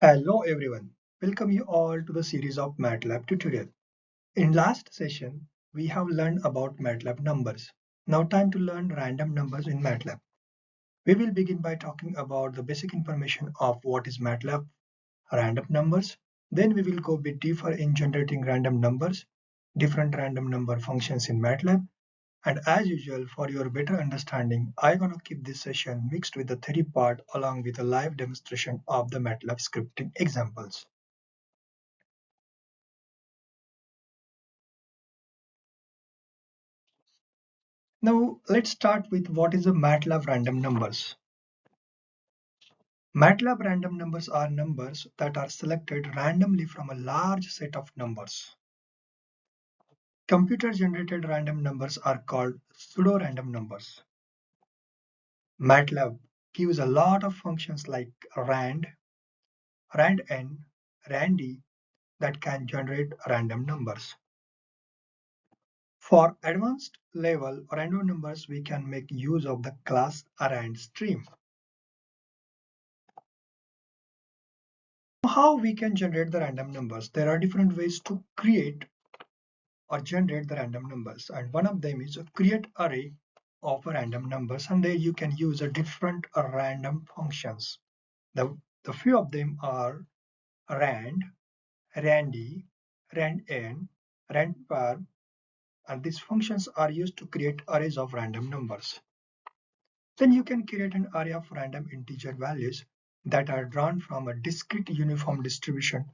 Hello everyone, welcome you all to the series of MATLAB tutorial. In last session, we have learned about MATLAB numbers. Now time to learn random numbers in MATLAB. We will begin by talking about the basic information of what is MATLAB random numbers. Then we will go a bit deeper in generating random numbers, different random number functions in MATLAB, and as usual, for your better understanding, I'm gonna keep this session mixed with the theory part along with a live demonstration of the MATLAB scripting examples. Now let's start with what is a MATLAB random numbers. MATLAB random numbers are numbers that are selected randomly from a large set of numbers. Computer-generated random numbers are called pseudo-random numbers. MATLAB gives a lot of functions like rand, randn, randi that can generate random numbers. For advanced level random numbers, we can make use of the class rand stream. How we can generate the random numbers? There are different ways to create or generate the random numbers, and one of them is a create array of random numbers, and there you can use a different random functions. The few of them are rand, randi, randn, randperm, and these functions are used to create arrays of random numbers. Then you can create an array of random integer values that are drawn from a discrete uniform distribution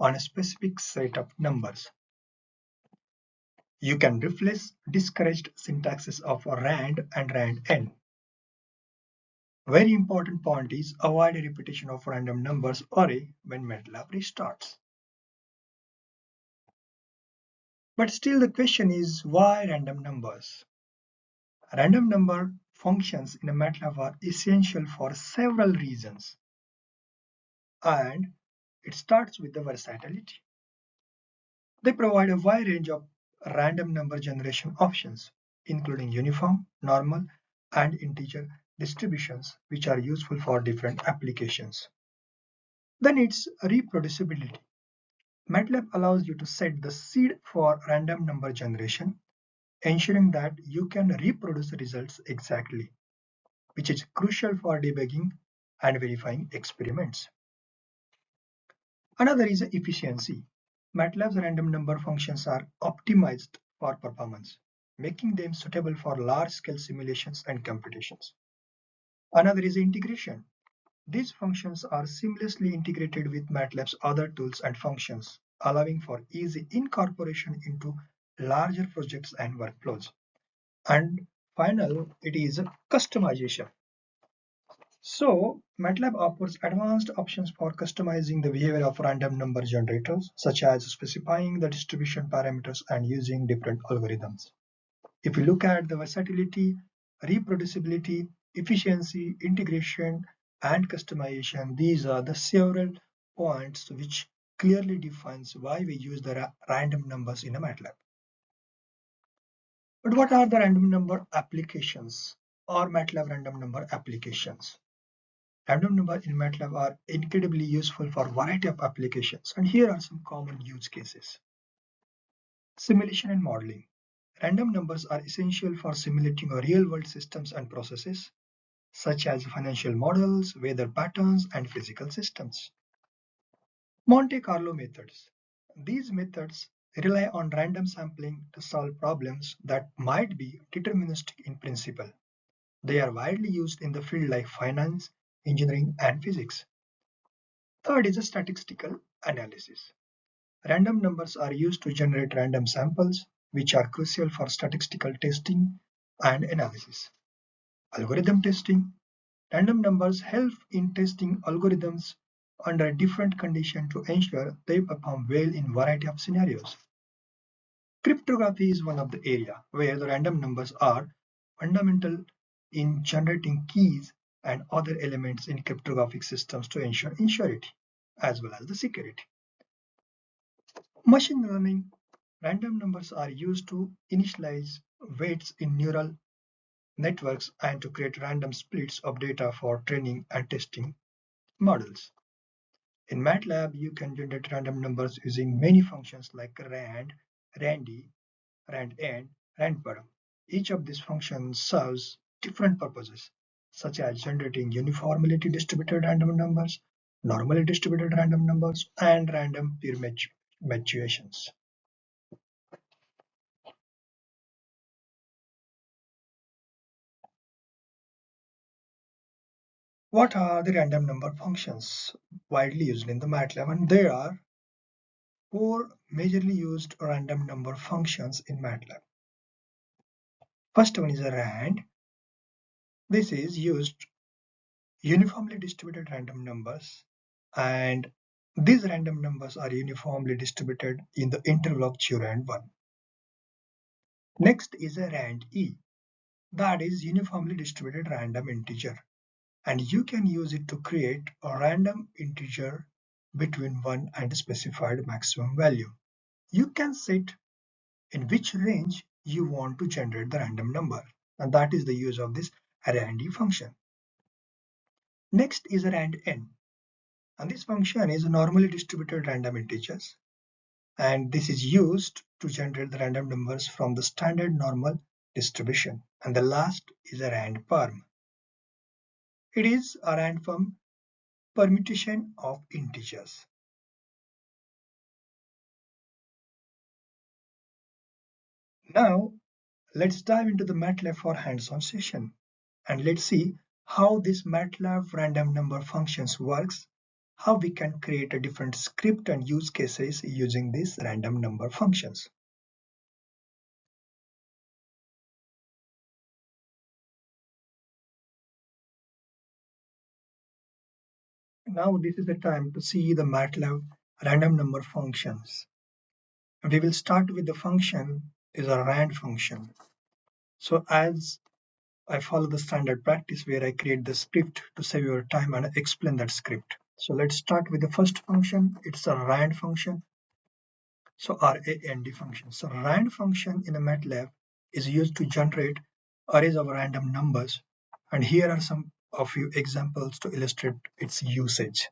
on a specific set of numbers. You can replace discouraged syntaxes of rand and randn. Very important point is avoid a repetition of random numbers array when MATLAB restarts. But still the question is why random numbers? Random number functions in a MATLAB are essential for several reasons. And it starts with the versatility. They provide a wide range of random number generation options, including uniform, normal, and integer distributions, which are useful for different applications. Then it's reproducibility. MATLAB allows you to set the seed for random number generation, ensuring that you can reproduce the results exactly, which is crucial for debugging and verifying experiments. Another is efficiency. MATLAB's random number functions are optimized for performance, making them suitable for large-scale simulations and computations. Another is integration. These functions are seamlessly integrated with MATLAB's other tools and functions, allowing for easy incorporation into larger projects and workflows. And final, it is customization. So, MATLAB offers advanced options for customizing the behavior of random number generators, such as specifying the distribution parameters and using different algorithms. If you look at the versatility, reproducibility, efficiency, integration, and customization, these are the several points which clearly defines why we use the random numbers in a MATLAB. But what are the random number applications or MATLAB random number applications? Random numbers in MATLAB are incredibly useful for a variety of applications, and here are some common use cases. Simulation and modeling. Random numbers are essential for simulating real-world systems and processes, such as financial models, weather patterns, and physical systems. Monte Carlo methods. These methods rely on random sampling to solve problems that might be deterministic in principle. They are widely used in the field like finance, engineering, and physics. Third is a statistical analysis. Random numbers are used to generate random samples, which are crucial for statistical testing and analysis. Algorithm testing. Random numbers help in testing algorithms under different conditions to ensure they perform well in a variety of scenarios. Cryptography is one of the areas where the random numbers are fundamental in generating keys and other elements in cryptographic systems to ensure security as well as the security. Machine learning. Random numbers are used to initialize weights in neural networks and to create random splits of data for training and testing models. In MATLAB, you can generate random numbers using many functions like rand, randi, randn, randperm. Each of these functions serves different purposes, such as generating uniformly distributed random numbers, normally distributed random numbers, and random permutations. What are the random number functions widely used in the MATLAB? And there are four majorly used random number functions in MATLAB. First one is a rand. This is used uniformly distributed random numbers, and these random numbers are uniformly distributed in the interval of 0 and 1. Next is a rand-e, that is uniformly distributed random integer, and you can use it to create a random integer between 1 and a specified maximum value. You can set in which range you want to generate the random number, and that is the use of this rand-e function. Next is a randn, and this function is normally distributed random integers, and this is used to generate the random numbers from the standard normal distribution. And the last is a randperm. It is a random permutation of integers. Now let's dive into the MATLAB for hands-on session, and let's see how this MATLAB random number functions works, how we can create a different script and use cases using these random number functions. Now this is the time to see the MATLAB random number functions. We will start with the function is a rand function. So as I follow the standard practice where I create the script to save your time and explain that script. So let's start with the first function. It's a rand function. So rand function. So rand function in a MATLAB is used to generate arrays of random numbers. And here are some of few examples to illustrate its usage.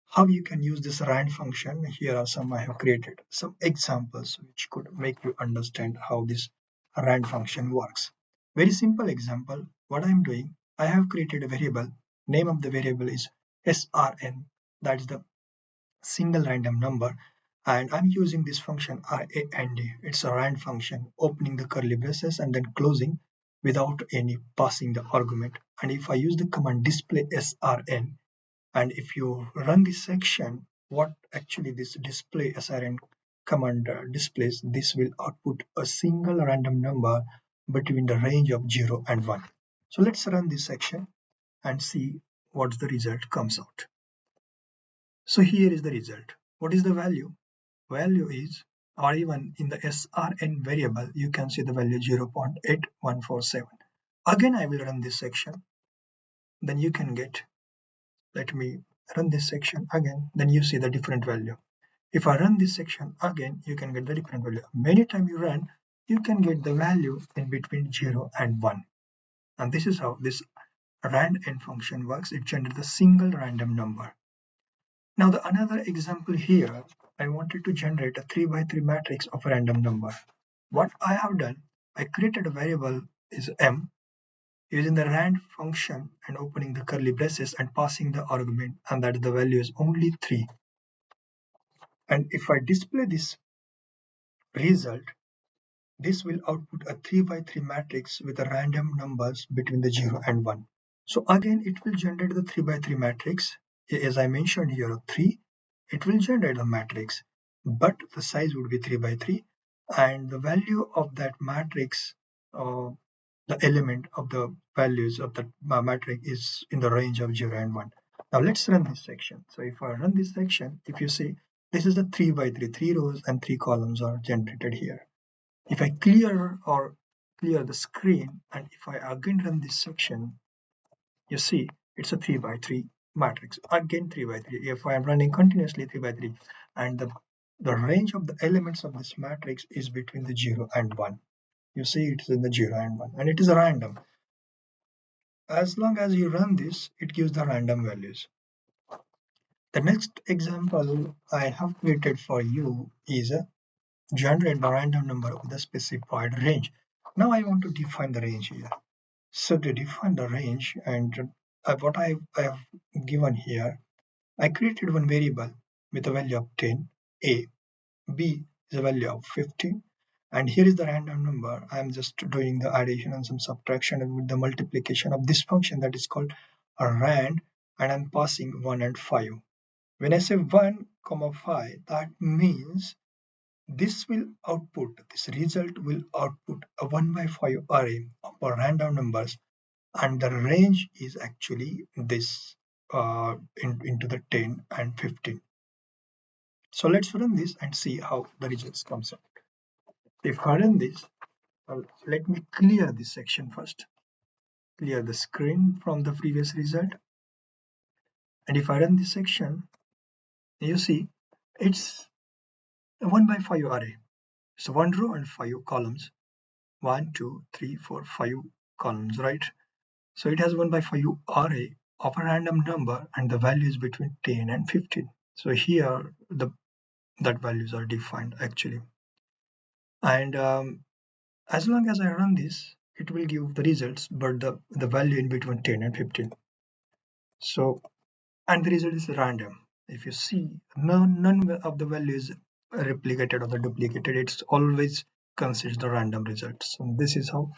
How you can use this rand function. Here are some I have created, some examples which could make you understand how this rand function works. Very simple example, what I am doing, I have created a variable, name of the variable is srn, that is the single random number, and I'm using this function rand. It's a rand function, opening the curly braces and then closing without any passing the argument. And if I use the command display srn, and if you run this section, what actually this display srn command displays, this will output a single random number between the range of 0 and 1. So let's run this section and see what the result comes out. So here is the result. What is the value? Value is, or even in the srn variable, you can see the value 0.8147. Again, I will run this section. Then you can get, let me run this section again, then you see the different value. If I run this section again, you can get the different value. Many times you run, you can get the value in between 0 and 1. And this is how this randn function works. It generates a single random number. Now the another example here, I wanted to generate a 3 by 3 matrix of a random number. What I have done, I created a variable is m, using the rand function and opening the curly braces and passing the argument, and that the value is only 3. And if I display this result, this will output a 3 by 3 matrix with the random numbers between the 0 and 1. So again, it will generate the 3 by 3 matrix. As I mentioned here, 3, it will generate the matrix, but the size would be 3 by 3, and the value of that matrix, the element of the values of the matrix is in the range of 0 and 1. Now let's run this section. So if I run this section, if you see, this is the 3 by 3, 3 rows and 3 columns are generated here. If I clear the screen, and if I again run this section, you see it's a 3 by 3 matrix. Again 3 by 3. If I am running continuously 3 by 3, and the range of the elements of this matrix is between the 0 and 1. You see it's in the 0 and 1, and it is random. As long as you run this, it gives the random values. The next example I have created for you is a generate the random number with a specified range. Now I want to define the range here. So to define the range and what I have given here, I created one variable with a value of 10, a, b is a value of 15, and here is the random number. I am just doing the addition and some subtraction and with the multiplication of this function that is called a rand, and I'm passing 1 and 5. When I say 1, 5, that means this result will output a 1 by 5 array of random numbers, and the range is actually this into the 10 and 15. So let's run this and see how the results comes out. If I run this, let me clear this section first. Clear the screen from the previous result. And if I run this section, you see it's a 1 by 5 array. So 1 row and 5 columns. 1, 2, 3, 4, 5 columns, right? So it has 1 by 5 array of a random number and the value is between 10 and 15. So here that values are defined actually. And as long as I run this, it will give the results, but the value in between 10 and 15. So, and the result is random. If you see, none of the values are replicated or the duplicated, it's always considers the random results. So this is how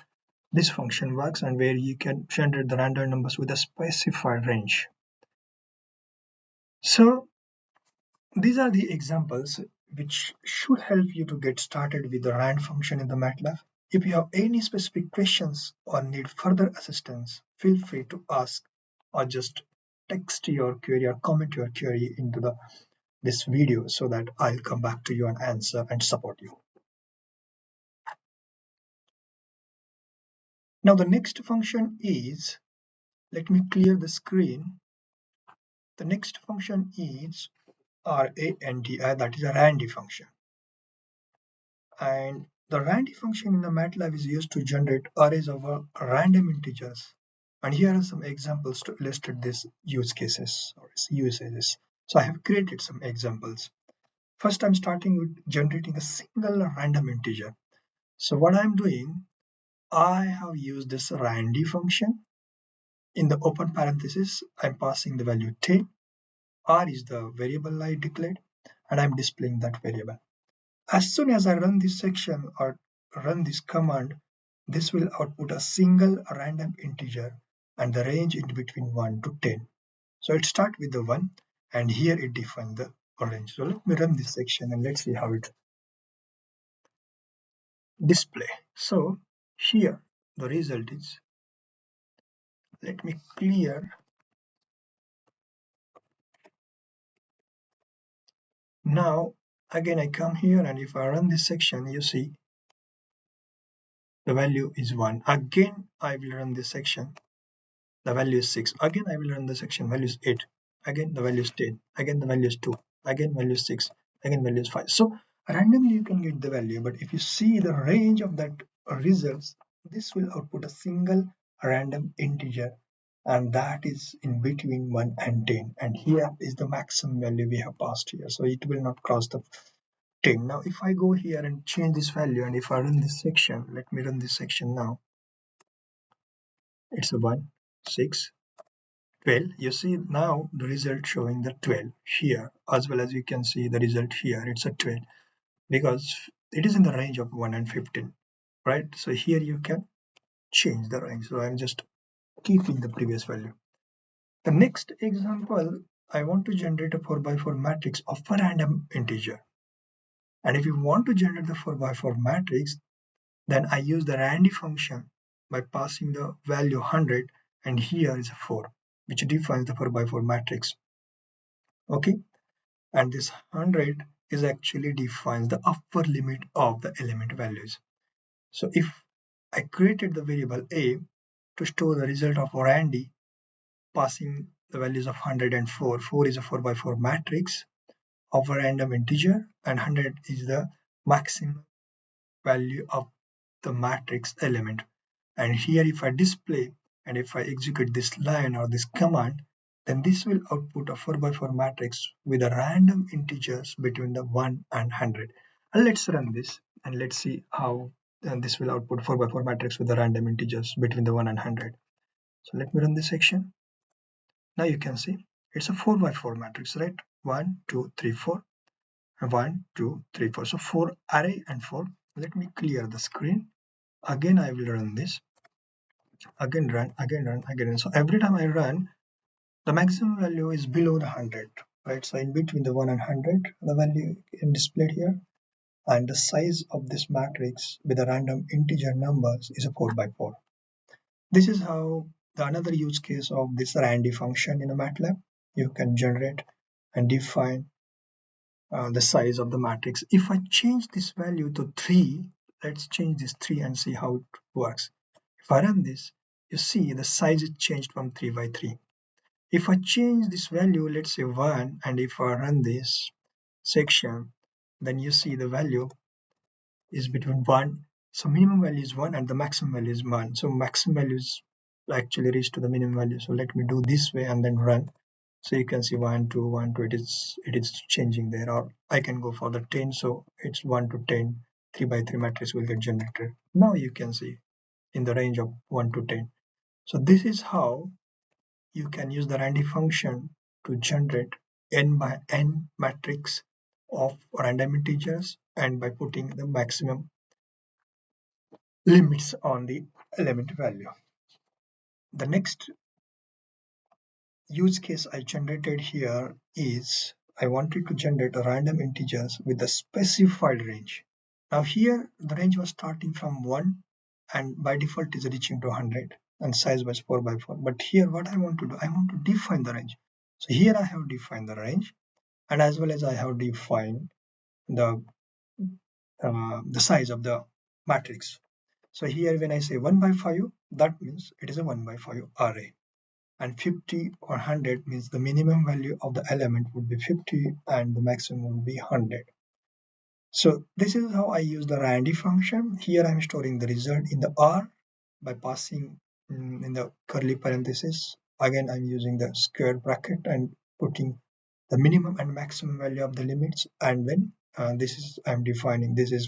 this function works, and where you can generate the random numbers with a specified range. So these are the examples which should help you to get started with the rand function in the MATLAB. If you have any specific questions or need further assistance, feel free to ask or just text your query or comment your query into this video so that I'll come back to you and answer and support you. Now the next function is, let me clear the screen. The next function is randi, that is a randi function. And the randi function in the MATLAB is used to generate arrays of random integers. And here are some examples to illustrate these use cases or usages. So I have created some examples. First, I'm starting with generating a single random integer. So what I'm doing, I have used this randi function. In the open parenthesis, I'm passing the value 10. R is the variable I declared, and I'm displaying that variable. As soon as I run this section or run this command, this will output a single random integer and the range in between 1 to 10. So it starts with the 1 and here it defines the range. So let me run this section and let's see how it display. So here the result is, let me clear. Now again I come here and if I run this section, you see the value is 1. Again I will run this section, the value is 6. Again I will run the section, value is 8. Again the value is 10. Again the value is 2. Again value is 6. Again value is 5. So randomly you can get the value, but if you see the range of that results, this will output a single random integer, and that is in between 1 and 10. And here is the maximum value we have passed here, so it will not cross the 10. Now if I go here and change this value and if I run this section, let me run this section now. It's a 1, 6, 12. You see now the result showing the 12 here, as well as you can see the result here, it's a 12 because it is in the range of 1 and 15, right? So here you can change the range. So I'm just keeping the previous value. The next example, I want to generate a 4 by 4 matrix of a random integer. And if you want to generate the 4 by 4 matrix, then I use the randi function by passing the value 100, and here is a 4, which defines the 4 by 4 matrix. Okay, and this 100 is actually defines the upper limit of the element values. So if I created the variable a to store the result of randi, passing the values of 100 and 4. 4 is a 4 by 4 matrix of a random integer, and 100 is the maximum value of the matrix element. And here if I display and if I execute this line or this command, then this will output a 4 by 4 matrix with a random integers between the 1 and 100. And let's run this and let's see how this will output 4 by 4 matrix with the random integers between the 1 and 100. So let me run this section. Now you can see it's a 4 by 4 matrix, right? 1, 2, 3, 4. 1, 2, 3, 4. So 4 array and 4. Let me clear the screen. Again, I will run this. Again, run, again, run, again. So every time I run, the maximum value is below the 100, right? So in between the 1 and 100, the value is displayed here. And the size of this matrix with the random integer numbers is a 4 by 4. This is how another use case of this randi function in a MATLAB. You can generate and define the size of the matrix. If I change this value to 3, let's change this 3 and see how it works. If I run this, you see the size is changed from 3 by 3. If I change this value, let's say 1, and if I run this section, then you see the value is between 1. So minimum value is 1 and the maximum value is 1. So maximum value is actually reached to the minimum value. So let me do this way and then run. So you can see 1, 2, 1, 2, it is changing there. Or I can go for the 10. So it's 1 to 10, 3 by 3 matrix will get generated. Now you can see in the range of 1 to 10. So this is how you can use the randi function to generate n by n matrix of random integers and by putting the maximum limits on the element value. The next use case I generated here is I wanted to generate a random integers with a specified range. Now here the range was starting from 1 and by default is reaching to 100 and size was 4 by 4. But here what I want to do, I want to define the range. So here I have defined the range and as well as I have defined the size of the matrix. So here when I say 1 by 5, that means it is a 1 by 5 array. And 50 or 100 means the minimum value of the element would be 50 and the maximum would be 100. So this is how I use the randi function. Here I'm storing the result in the R by passing in the curly parenthesis. Again, I'm using the square bracket and putting the minimum and maximum value of the limits. And then this is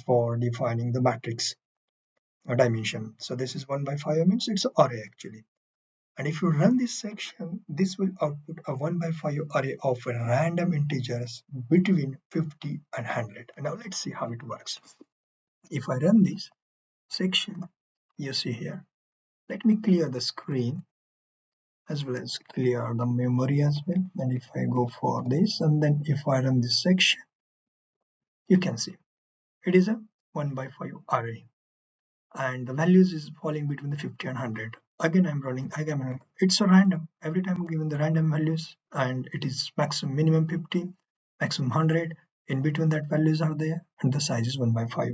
for defining the matrix dimension. So this is 1 by 5 means it's an array actually. And if you run this section, this will output a 1 by 5 array of random integers between 50 and 100. And now let's see how it works. If I run this section, you see here, let me clear the screen as well as clear the memory as well. And if I go for this, and then if I run this section, you can see it is a 1 by 5 array. And the values is falling between the 50 and 100. Again I'm running, it's a random, every time I'm given the random values and it is maximum minimum 50, maximum 100, in between that values are there and the size is 1 by 5.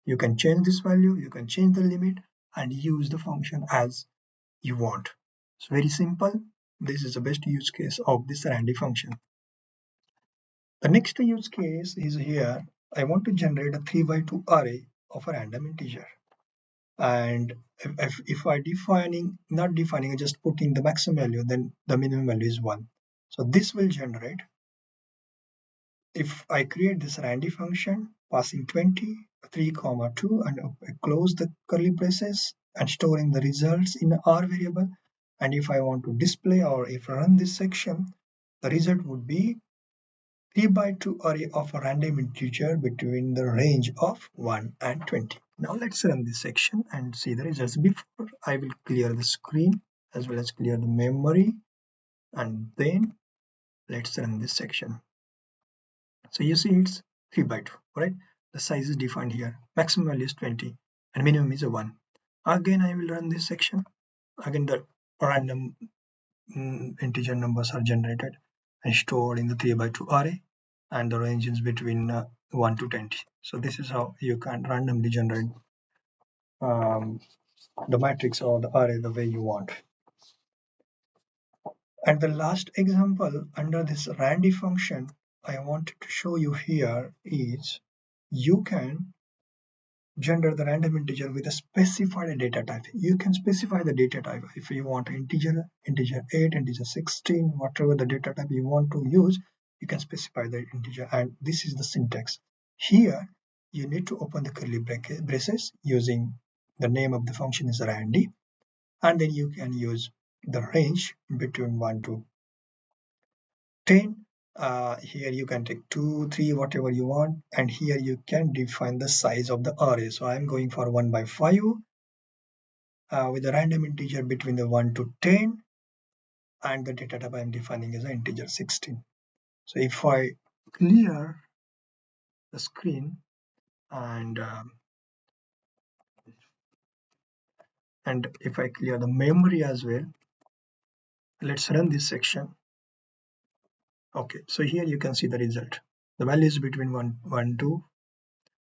You can change this value, you can change the limit and use the function as you want. It's very simple. This is the best use case of this randi function. The next use case is here. I want to generate a 3 by 2 array of a random integer. And if I not defining, just putting the maximum value, then the minimum value is 1. So this will generate, if I create this randi function passing 20, 3, 2 and I close the curly braces and storing the results in R variable. And if I want to display or if I run this section, the result would be 3 by 2 array of a random integer between the range of 1 and 20. Now let's run this section and see the results. Before I will clear the screen as well as clear the memory, and then let's run this section. So you see it's 3 by 2, right? The size is defined here. Maximum value is 20 and minimum is a 1. Again I will run this section. Again the random integer numbers are generated and stored in the 3 by 2 array and the range is between 1 to 20. So this is how you can randomly generate the matrix or the array the way you want. And the last example under this randi function I wanted to show you here is you can generate the random integer with a specified data type. You can specify the data type if you want integer 8, integer 16, whatever the data type you want to use, you can specify the integer. And this is the syntax. Here you need to open the curly braces using the name of the function is randi, and then you can use the range between 1 to 10. Here you can take 2, 3, whatever you want, and here you can define the size of the array. So I'm going for 1 by 5 with a random integer between the 1 to 10, and the data type I'm defining is an integer 16. So if I clear the screen and if I clear the memory as well, let's run this section. Okay, so here you can see the result. The value is between 1 to,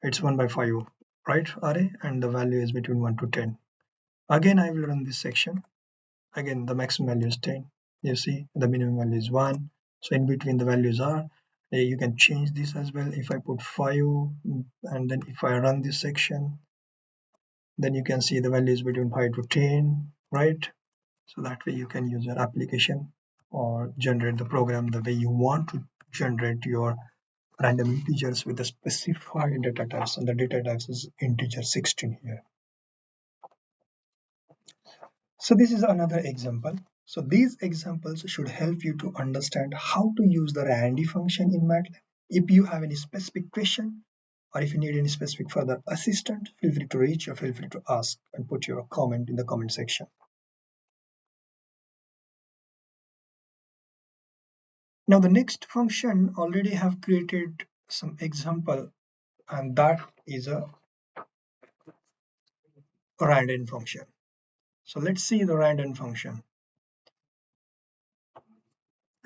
it's 1 by 5, right, array, and the value is between 1 to 10. Again, I will run this section. Again, the maximum value is 10. You see, the minimum value is 1. So in between the values are, you can change this as well. If I put 5, and then if I run this section, then you can see the value is between 5 to 10, right? So that way you can use your application or generate the program the way you want to generate your random integers with the specified data types, and the data types is integer 16 here. So this is another example. So these examples should help you to understand how to use the randi function in MATLAB. If you have any specific question or if you need any specific further assistance, feel free to reach or feel free to ask and put your comment in the comment section. Now the next function already have created some example, and that is a randn function. So let's see the randn function.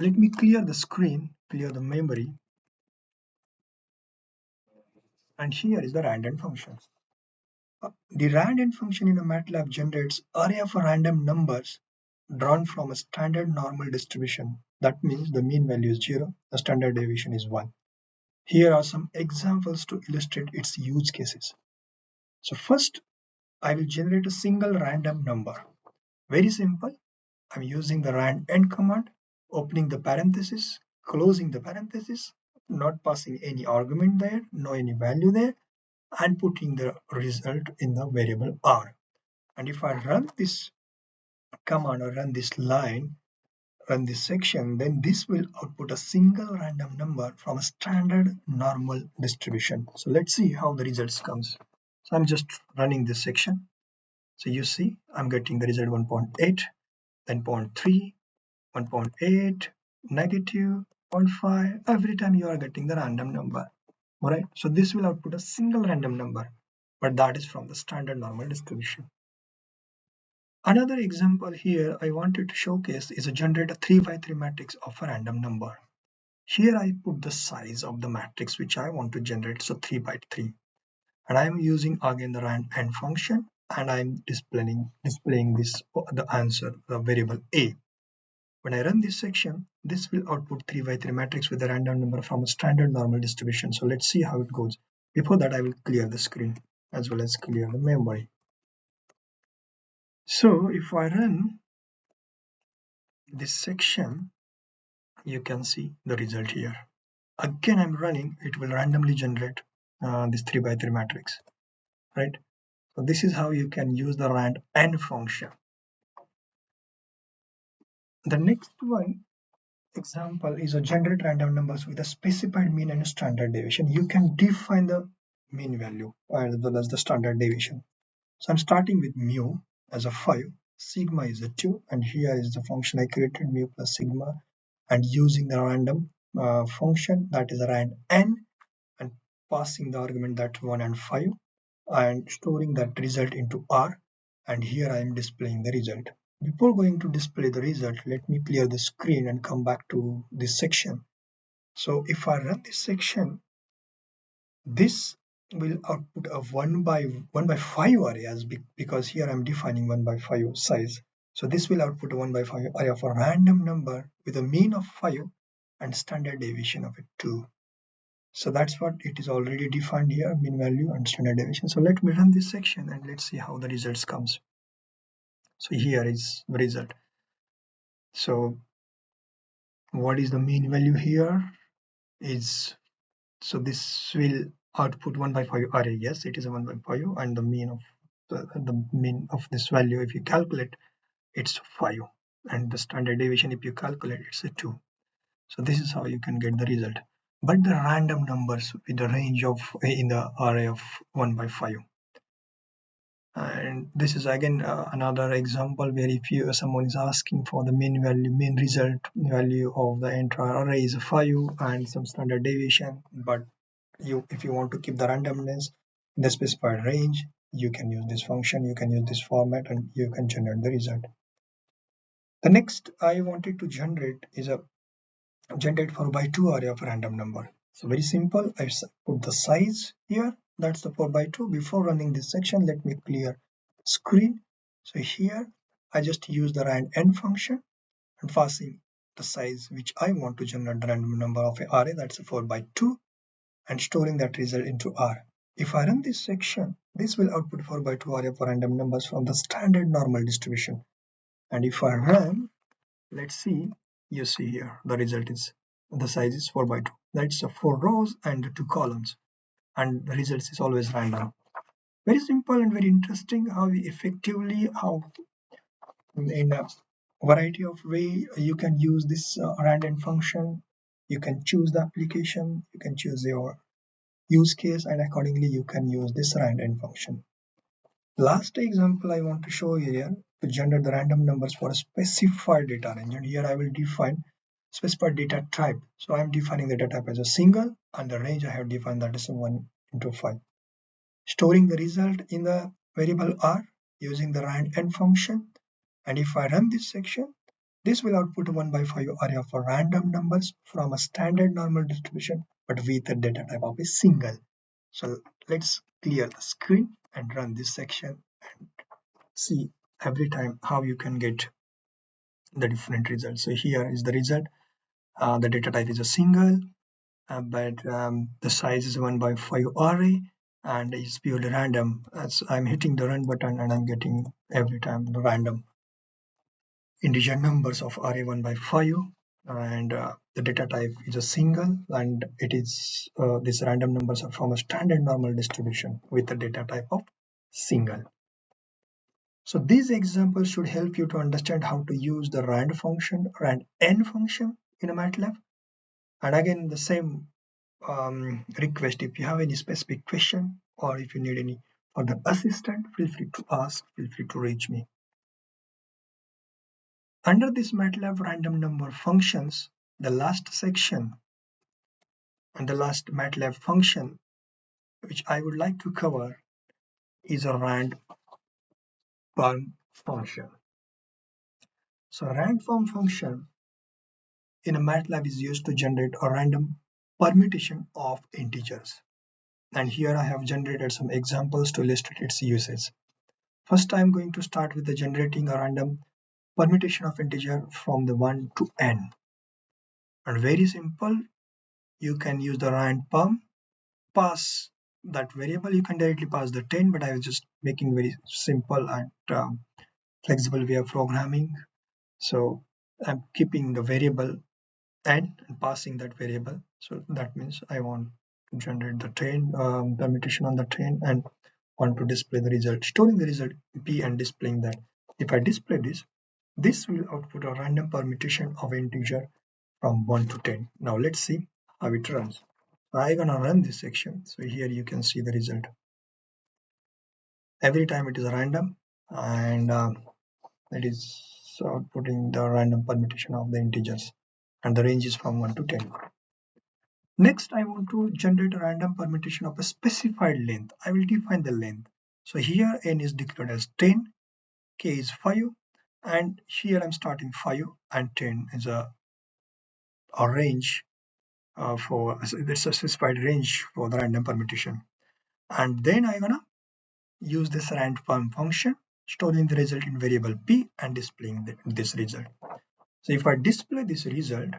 Let me clear the screen, clear the memory, and here is the randn function. The randn function in a MATLAB generates array of random numbers drawn from a standard normal distribution. That means the mean value is 0, the standard deviation is 1. Here are some examples to illustrate its use cases. So first, I will generate a single random number. Very simple. I'm using the randn command, opening the parenthesis, closing the parenthesis, not passing any argument there, no any value there, and putting the result in the variable r. And if I run this command or run this line, run this section, then this will output a single random number from a standard normal distribution. So let's see how the results comes. So I'm just running this section. So you see I'm getting the result 1.8, then 0.3, 1.8, negative, 0.5. Every time you are getting the random number. Alright, so this will output a single random number, but that is from the standard normal distribution. Another example here I wanted to showcase is a generate a 3 by 3 matrix of a random number. Here I put the size of the matrix which I want to generate, so 3 by 3. And I am using again the randn function, and I am displaying this the answer, the variable a. When I run this section, this will output 3 by 3 matrix with a random number from a standard normal distribution. So let's see how it goes. Before that, I will clear the screen as well as clear the memory. So if I run this section, you can see the result here. Again, I'm running, it will randomly generate this 3 by 3 matrix, right? So this is how you can use the randn function. The next one example is a generate random numbers with a specified mean and standard deviation. You can define the mean value as well as the standard deviation. So I'm starting with mu as a 5, sigma is a 2, and here is the function I created, mu plus sigma, and using the random function, that is randn, and passing the argument that 1 and 5, and storing that result into R, and here I am displaying the result. Before going to display the result, let me clear the screen and come back to this section. So if I run this section, this will output a 1 by 5 array because here I'm defining 1 by 5 size. So this will output a 1 by 5 array of a random number with a mean of 5 and standard deviation of 2. So that's what it is already defined here, mean value and standard deviation. So let me run this section and let's see how the results comes. So here is the result. So what is the mean value here is, so this will output 1 by 5 array. Yes, it is a 1 by 5, and the mean of the mean of this value, if you calculate, it's 5, and the standard deviation, if you calculate, it's a 2. So this is how you can get the result. But the random numbers with the range of in the array of 1 by 5. And this is again another example where if someone is asking for the mean result value of the entire array is 5 and some standard deviation, but if you want to keep the randomness in the specified range, you can use this function, you can use this format, and you can generate the result. The next I wanted to generate is a generate 4 by 2 array of random number. So very simple, I put the size here, that's the 4 by 2. Before running this section, let me clear screen. So here I just use the randn function and passing the size which I want to generate the random number of an array, that's a 4 by 2, and storing that result into R. If I run this section, this will output 4 by 2 array of random numbers from the standard normal distribution. And if I run, let's see, you see here the result is the size is 4 by 2. That's 4 rows and 2 columns, and the results is always random. Very simple and very interesting how we effectively, how in a variety of way you can use this random function. You can choose the application, you can choose your use case, and accordingly you can use this random function. Last example I want to show you here to generate the random numbers for a specified data range, and here I will define specified data type. So I am defining the data type as a single, and the range I have defined that is 1 into 5. Storing the result in the variable R using the randn function, and if I run this section, this will output a 1 by 5 array of random numbers from a standard normal distribution, but with a data type of a single. So let's clear the screen and run this section and see every time how you can get the different results. So here is the result. The data type is a single, but the size is 1 by 5 array, and it's purely random. As I'm hitting the run button and I'm getting every time the random integer numbers of array 1 by 5, and the data type is a single, and it is these random numbers are from a standard normal distribution with the data type of single. So these examples should help you to understand how to use the rand function, randn function in a MATLAB. And again, the same request, if you have any specific question or if you need any further assistance, feel free to ask, feel free to reach me. Under this MATLAB random number functions, the last section and the last MATLAB function which I would like to cover is a randperm function. So randperm function in a MATLAB is used to generate a random permutation of integers. And here I have generated some examples to illustrate its uses. First, I'm going to start with the generating a random permutation of integer from the 1 to n. And very simple, you can use the randperm, pass that variable, you can directly pass the 10, but I was just making very simple and flexible way of programming. So I'm keeping the variable n and passing that variable. So that means I want to generate the 10 permutation on the 10 and want to display the result, storing the result p and displaying that. If I display this will output a random permutation of integer from 1 to 10. Now let's see how it runs. I'm gonna run this section. So here you can see the result. Every time it is random, and it is outputting the random permutation of the integers, and the range is from 1 to 10. Next, I want to generate a random permutation of a specified length. I will define the length. So here n is declared as 10, k is 5, and here I'm starting 5 and 10 is a range for there's a specified range for the random permutation. And then I'm gonna use this randperm function, storing the result in variable p and displaying this result. So if I display this result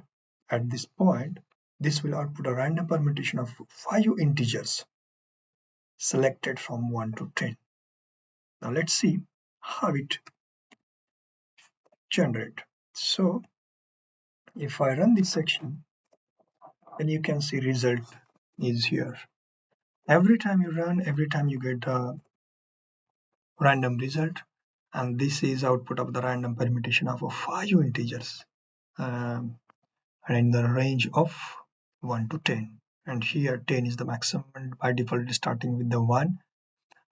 at this point, This will output a random permutation of 5 integers selected from 1 to 10. Now let's see how it generates. So if I run this section, then you can see result is here. Every time you run, every time you get a random result, and this is output of the random permutation of 5 integers and in the range of 1 to 10. And here 10 is the maximum, and by default starting with the 1,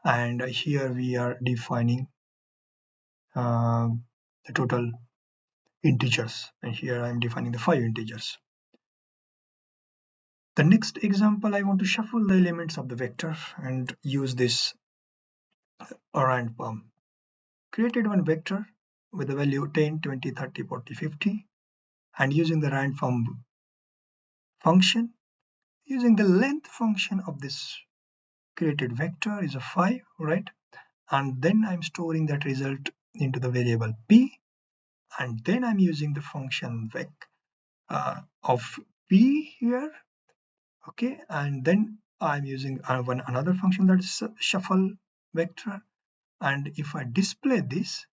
and here we are defining the total integers, and here I am defining the 5 integers. The next example, I want to shuffle the elements of the vector and use this randperm. Created one vector with the value 10, 20, 30, 40, 50, and using the randperm function, using the length function of this created vector is a 5, right? And then I'm storing that result into the variable p, and then I'm using the function vec of p here, okay, and then I'm using another function that is shuffle vector, and if I display this,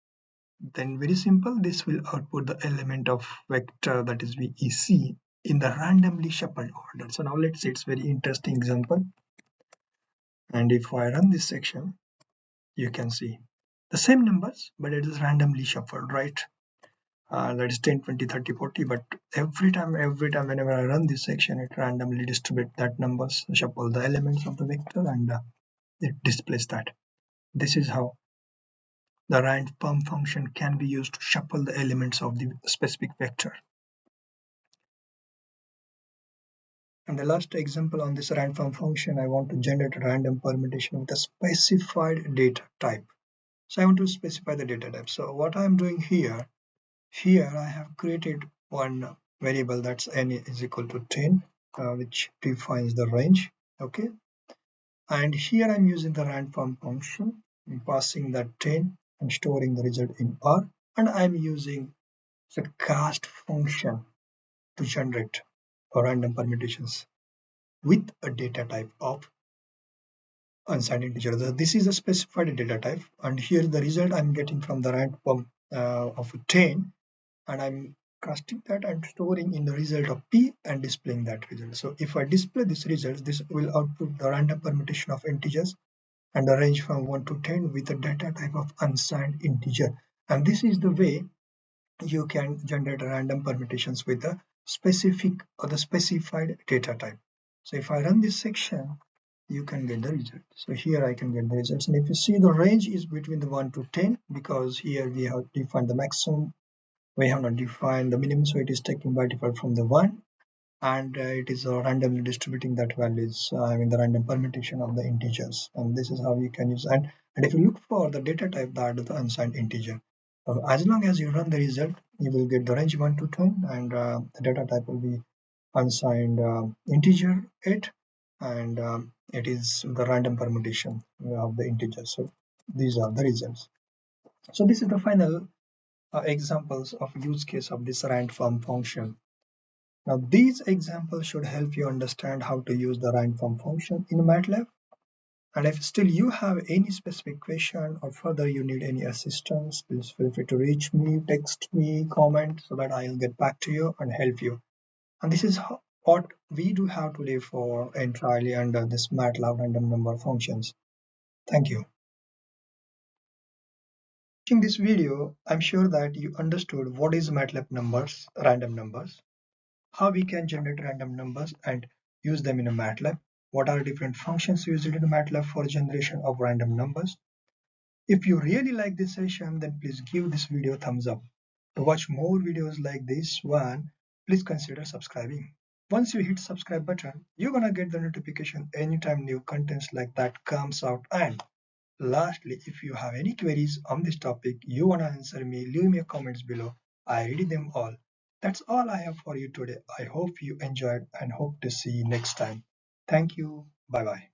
then very simple, this will output the element of vector, that is VEC, in the randomly shuffled order. So now let's see, it's very interesting example, and if I run this section, you can see the same numbers, but it is randomly shuffled, right? That is 10, 20, 30, 40, but every time whenever I run this section, it randomly distribute that numbers, shuffle the elements of the vector, and it displays that. This is how the randperm function can be used to shuffle the elements of the specific vector. And the last example on this randperm function, I want to generate a random permutation with a specified data type. So I want to specify the data type. So what I'm doing here I have created one variable that's n is equal to 10, which defines the range, okay? And here I'm using the randperm function, I'm passing that 10 and storing the result in R, and I'm using the cast function to generate random permutations with a data type of unsigned integer. This is a specified data type, and here the result I'm getting from the randperm of 10, and I'm casting that and storing in the result of p and displaying that result. So if I display this result, this will output the random permutation of integers and the range from 1 to 10 with a data type of unsigned integer. And this is the way you can generate random permutations with the specific or the specified data type. So if I run this section, you can get the result. So here I can get the results, and if you see, the range is between the 1 to 10, because here we have defined the maximum, we have not defined the minimum, so it is taken by default from the 1, and it is randomly distributing that values, the random permutation of the integers. And this is how you can use, and if you look for the data type, that is the unsigned integer. As long as you run the result, you will get the range 1 to 10, and the data type will be unsigned integer 8, and it is the random permutation of the integers. So these are the results. So this is the final examples of use case of this randperm function. Now these examples should help you understand how to use the randperm function in MATLAB. And if still you have any specific question or further you need any assistance, please feel free to reach me, text me, comment, so that I'll get back to you and help you. And this is what we do have today for entirely under this MATLAB random number functions. Thank you. Watching this video, I'm sure that you understood what is MATLAB numbers, random numbers, how we can generate random numbers and use them in a MATLAB, what are different functions used in a MATLAB for generation of random numbers. If you really like this session, then please give this video a thumbs up. To watch more videos like this one, please consider subscribing. Once you hit subscribe button, you're gonna get the notification anytime new contents like that comes out. And lastly, if you have any queries on this topic you wanna answer me, leave me a comments below. I read them all. That's all I have for you today. I hope you enjoyed and hope to see you next time. Thank you. Bye bye.